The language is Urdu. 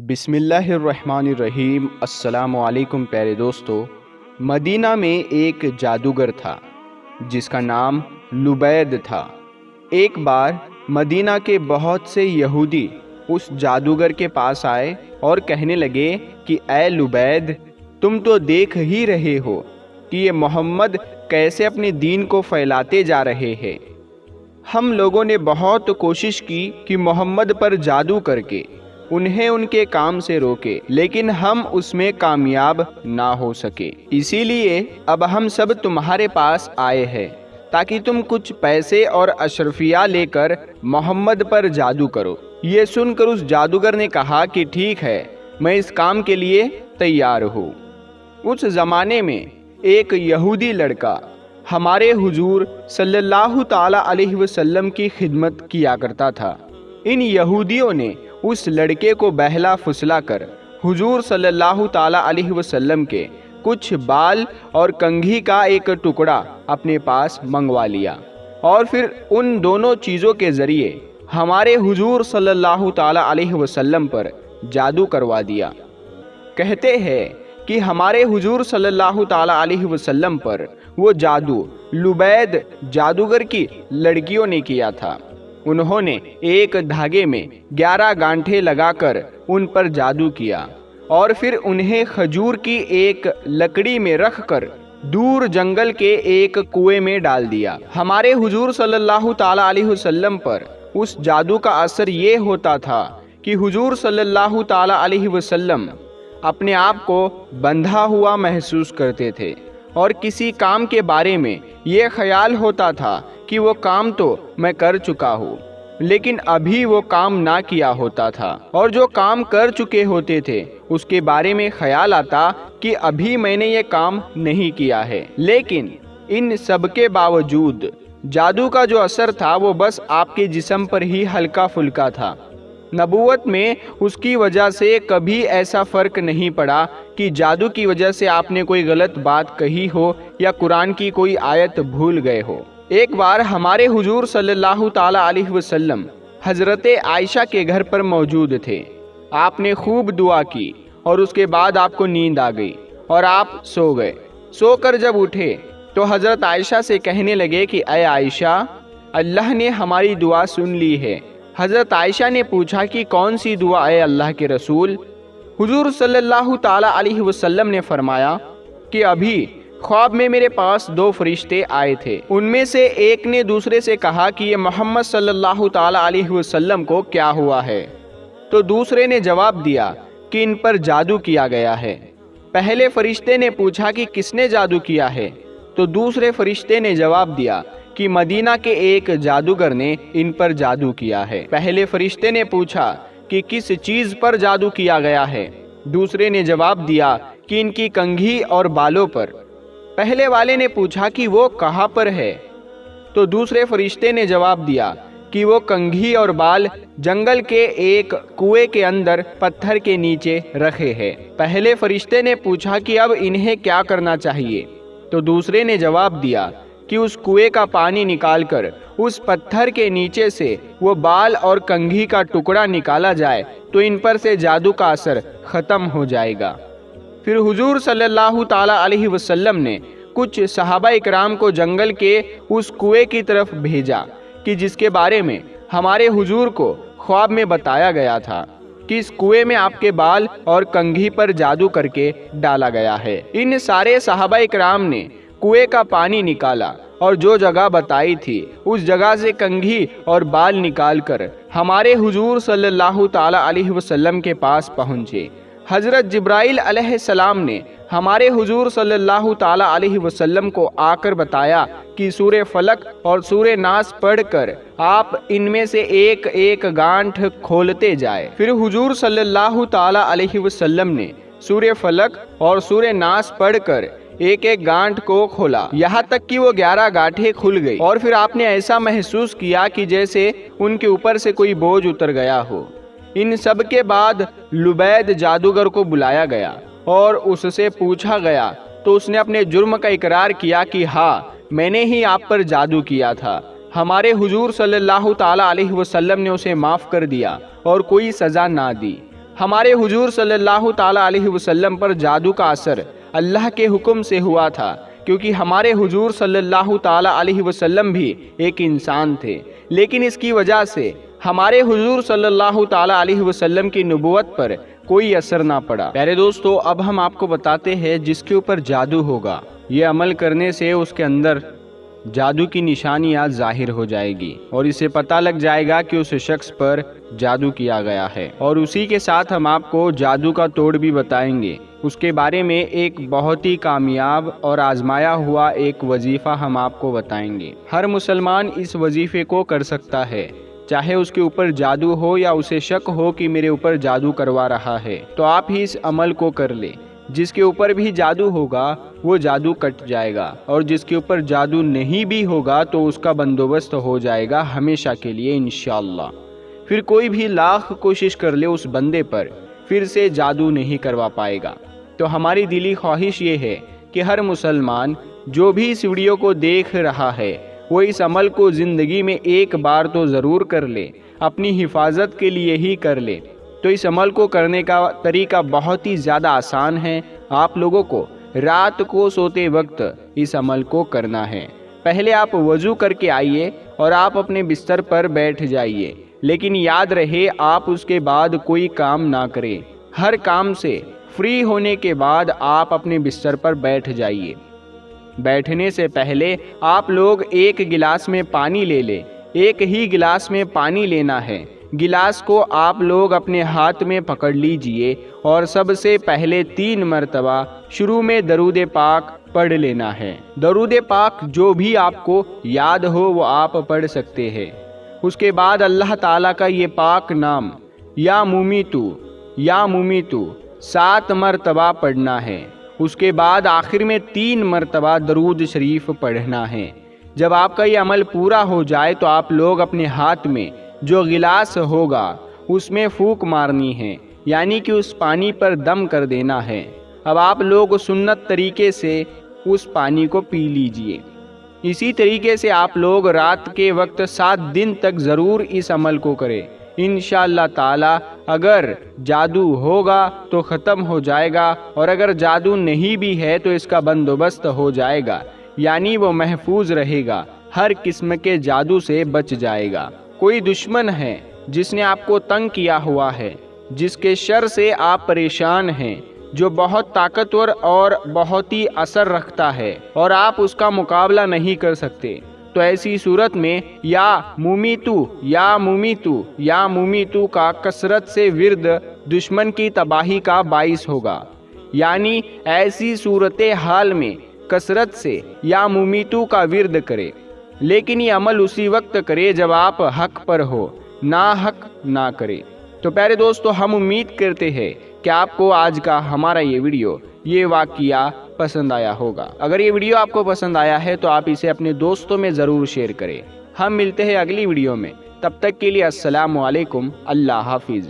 بسم اللہ الرحمن الرحیم۔ السلام علیکم پیارے دوستو۔ مدینہ میں ایک جادوگر تھا جس کا نام لبید تھا۔ ایک بار مدینہ کے بہت سے یہودی اس جادوگر کے پاس آئے اور کہنے لگے کہ اے لبید، تم تو دیکھ ہی رہے ہو کہ یہ محمد کیسے اپنے دین کو پھیلاتے جا رہے ہیں۔ ہم لوگوں نے بہت کوشش کی کہ محمد پر جادو کر کے انہیں ان کے کام سے روکے، لیکن ہم اس میں کامیاب نہ ہو سکے۔ اسی لیے اب ہم سب تمہارے پاس آئے ہیں تاکہ تم کچھ پیسے اور اشرفیہ لے کر محمد پر جادو کرو۔ یہ سن کر اس جادوگر نے کہا کہ ٹھیک ہے، میں اس کام کے لیے تیار ہوں۔ اس زمانے میں ایک یہودی لڑکا ہمارے حضور صلی اللہ تعالی علیہ وسلم کی خدمت کیا کرتا تھا۔ ان یہودیوں نے اس لڑکے کو بہلا پھسلا کر حضور صلی اللہ تعالی علیہ وسلم کے کچھ بال اور کنگھی کا ایک ٹکڑا اپنے پاس منگوا لیا، اور پھر ان دونوں چیزوں کے ذریعے ہمارے حضور صلی اللہ تعالی علیہ وسلم پر جادو کروا دیا۔ کہتے ہیں کہ ہمارے حضور صلی اللہ تعالی علیہ وسلم پر وہ جادو لبید جادوگر کی لڑکیوں نے کیا تھا۔ انہوں نے ایک دھاگے میں 11 گانٹھیں لگا کر ان پر جادو کیا اور پھر انہیں کھجور کی ایک لکڑی میں رکھ کر دور جنگل کے ایک کنویں میں ڈال دیا۔ ہمارے حضور صلی اللہ تعالی علیہ وسلم پر اس جادو کا اثر یہ ہوتا تھا کہ حضور صلی اللہ تعالی علیہ وسلم اپنے آپ کو بندھا ہوا محسوس کرتے تھے، اور کسی کام کے بارے میں یہ خیال ہوتا تھا کہ وہ کام تو میں کر چکا ہوں، لیکن ابھی وہ کام نہ کیا ہوتا تھا، اور جو کام کر چکے ہوتے تھے اس کے بارے میں خیال آتا کہ ابھی میں نے یہ کام نہیں کیا ہے۔ لیکن ان سب کے باوجود جادو کا جو اثر تھا وہ بس آپ کے جسم پر ہی ہلکا پھلکا تھا۔ نبوت میں اس کی وجہ سے کبھی ایسا فرق نہیں پڑا کہ جادو کی وجہ سے آپ نے کوئی غلط بات کہی ہو یا قرآن کی کوئی آیت بھول گئے ہو۔ ایک بار ہمارے حضور صلی اللہ تعالی علیہ وسلم حضرت عائشہ کے گھر پر موجود تھے۔ آپ نے خوب دعا کی اور اس کے بعد آپ کو نیند آ گئی اور آپ سو گئے۔ سو کر جب اٹھے تو حضرت عائشہ سے کہنے لگے کہ اے عائشہ، اللہ نے ہماری دعا سن لی ہے۔ حضرت عائشہ نے پوچھا کہ کون سی دعا اے اللہ کے رسول؟ حضور صلی اللہ تعالی علیہ وسلم نے فرمایا کہ ابھی خواب میں میرے پاس 2 فرشتے آئے تھے۔ ان میں سے ایک نے دوسرے سے کہا کہ یہ محمد صلی اللہ تعالی علیہ وسلم کو کیا ہوا ہے؟ تو دوسرے نے جواب دیا کہ ان پر جادو کیا گیا ہے۔ پہلے فرشتے نے پوچھا کہ کس نے جادو کیا ہے؟ تو دوسرے فرشتے نے جواب دیا کہ مدینہ کے ایک جادوگر نے ان پر جادو کیا ہے۔ پہلے فرشتے نے پوچھا کہ کس چیز پر جادو کیا گیا ہے؟ دوسرے نے جواب دیا کہ ان کی کنگھی اور بالوں پر۔ پہلے والے نے پوچھا کہ وہ کہاں پر ہے؟ تو دوسرے فرشتے نے جواب دیا کہ وہ کنگھی اور بال جنگل کے ایک کنویں کے اندر پتھر کے نیچے رکھے ہیں۔ پہلے فرشتے نے پوچھا کہ اب انہیں کیا کرنا چاہیے؟ تو دوسرے نے جواب دیا کہ اس کنویں کا پانی نکال کر اس پتھر کے نیچے سے وہ بال اور کنگھی کا ٹکڑا نکالا جائے تو ان پر سے جادو کا اثر ختم ہو جائے گا۔ پھر حضور صلی اللہ تعالی علیہ وسلم نے کچھ صحابہ اکرام کو جنگل کے اس کنویں کی طرف بھیجا کہ جس کے بارے میں ہمارے حضور کو خواب میں بتایا گیا تھا کہ اس کنویں میں آپ کے بال اور کنگھی پر جادو کر کے ڈالا گیا ہے۔ ان سارے صحابہ اکرام نے کنویں کا پانی نکالا اور جو جگہ بتائی تھی اس جگہ سے کنگھی اور بال نکال کر ہمارے حضور صلی اللہ تعالی علیہ وسلم کے پاس پہنچے۔ حضرت جبرائیل علیہ السلام نے ہمارے حضور صلی اللہ تعالی علیہ وسلم کو آ کر بتایا کہ سورہ فلق اور سورہ ناس پڑھ کر آپ ان میں سے ایک ایک گانٹھ کھولتے جائے۔ پھر حضور صلی اللہ تعالی علیہ وسلم نے سورہ فلق اور سورہ ناس پڑھ کر ایک ایک گانٹھ کو کھولا، یہاں تک کہ وہ 11 گانٹھیں کھل گئی، اور پھر آپ نے ایسا محسوس کیا کہ جیسے ان کے اوپر سے کوئی بوجھ اتر گیا ہو۔ ان سب کے بعد لبید جادوگر کو بلایا گیا اور اس سے پوچھا گیا تو اس نے اپنے جرم کا اقرار کیا کہ ہاں، میں نے ہی آپ پر جادو کیا تھا۔ ہمارے حضور صلی اللہ تعالی علیہ وسلم نے اسے معاف کر دیا اور کوئی سزا نہ دی۔ ہمارے حضور صلی اللہ تعالیٰ علیہ وسلم پر جادو کا اثر اللہ کے حکم سے ہوا تھا، کیونکہ ہمارے حضور صلی اللہ تعالیٰ علیہ وسلم بھی ایک انسان تھے، لیکن اس کی وجہ سے ہمارے حضور صلی اللہ تعالیٰ علیہ وسلم کی نبوت پر کوئی اثر نہ پڑا۔ پیارے دوستو، اب ہم آپ کو بتاتے ہیں جس کے اوپر جادو ہوگا، یہ عمل کرنے سے اس کے اندر جادو کی نشانیاں ظاہر ہو جائے گی اور اسے پتہ لگ جائے گا کہ اس شخص پر جادو کیا گیا ہے۔ اور اسی کے ساتھ ہم آپ کو جادو کا توڑ بھی بتائیں گے، اس کے بارے میں ایک بہت ہی کامیاب اور آزمایا ہوا ایک وظیفہ ہم آپ کو بتائیں گے۔ ہر مسلمان اس وظیفے کو کر سکتا ہے، چاہے اس کے اوپر جادو ہو یا اسے شک ہو کہ میرے اوپر جادو کروا رہا ہے، تو آپ ہی اس عمل کو کر لیں۔ جس کے اوپر بھی جادو ہوگا وہ جادو کٹ جائے گا، اور جس کے اوپر جادو نہیں بھی ہوگا تو اس کا بندوبست ہو جائے گا ہمیشہ کے لیے انشاءاللہ۔ پھر کوئی بھی لاکھ کوشش کر لے اس بندے پر، پھر سے جادو نہیں کروا پائے گا۔ تو ہماری دلی خواہش یہ ہے کہ ہر مسلمان جو بھی اس ویڈیو کو دیکھ رہا ہے وہ اس عمل کو زندگی میں ایک بار تو ضرور کر لے، اپنی حفاظت کے لیے ہی کر لے۔ تو اس عمل کو کرنے کا طریقہ بہت ہی زیادہ آسان ہے۔ آپ لوگوں کو رات کو سوتے وقت اس عمل کو کرنا ہے۔ پہلے آپ وضو کر کے آئیے اور آپ اپنے بستر پر بیٹھ جائیے، لیکن یاد رہے آپ اس کے بعد کوئی کام نہ کریں۔ ہر کام سے فری ہونے کے بعد آپ اپنے بستر پر بیٹھ جائیے۔ بیٹھنے سے پہلے آپ لوگ ایک گلاس میں پانی لے لیں، ایک ہی گلاس میں پانی لینا ہے۔ گلاس کو آپ لوگ اپنے ہاتھ میں پکڑ لیجئے اور سب سے پہلے 3 مرتبہ شروع میں درود پاک پڑھ لینا ہے۔ درود پاک جو بھی آپ کو یاد ہو وہ آپ پڑھ سکتے ہیں۔ اس کے بعد اللہ تعالیٰ کا یہ پاک نام یا مومیتو یا مومیتو 7 مرتبہ پڑھنا ہے۔ اس کے بعد آخر میں 3 مرتبہ درود شریف پڑھنا ہے۔ جب آپ کا یہ عمل پورا ہو جائے تو آپ لوگ اپنے ہاتھ میں جو گلاس ہوگا اس میں پھونک مارنی ہے، یعنی کہ اس پانی پر دم کر دینا ہے۔ اب آپ لوگ سنت طریقے سے اس پانی کو پی لیجئے۔ اسی طریقے سے آپ لوگ رات کے وقت 7 دن تک ضرور اس عمل کو کریں۔ انشاءاللہ تعالی اگر جادو ہوگا تو ختم ہو جائے گا، اور اگر جادو نہیں بھی ہے تو اس کا بندوبست ہو جائے گا، یعنی وہ محفوظ رہے گا، ہر قسم کے جادو سے بچ جائے گا۔ کوئی دشمن ہے جس نے آپ کو تنگ کیا ہوا ہے، جس کے شر سے آپ پریشان ہیں، جو بہت طاقتور اور بہت ہی اثر رکھتا ہے اور آپ اس کا مقابلہ نہیں کر سکتے، تو ایسی صورت میں یا مومیتو یا مومیتو یا مومیتو کا کثرت سے ورد دشمن کی تباہی کا باعث ہوگا۔ یعنی ایسی صورتحال میں کثرت سے یا مومیتو کا ورد کرے، لیکن یہ عمل اسی وقت کرے جب آپ حق پر ہو، ناحق نہ کرے۔ تو پیارے دوستو، ہم امید کرتے ہیں کہ آپ کو آج کا ہمارا یہ ویڈیو، یہ واقعہ پسند آیا ہوگا۔ اگر یہ ویڈیو آپ کو پسند آیا ہے تو آپ اسے اپنے دوستوں میں ضرور شیئر کریں۔ ہم ملتے ہیں اگلی ویڈیو میں، تب تک کے لیے السلام علیکم، اللہ حافظ۔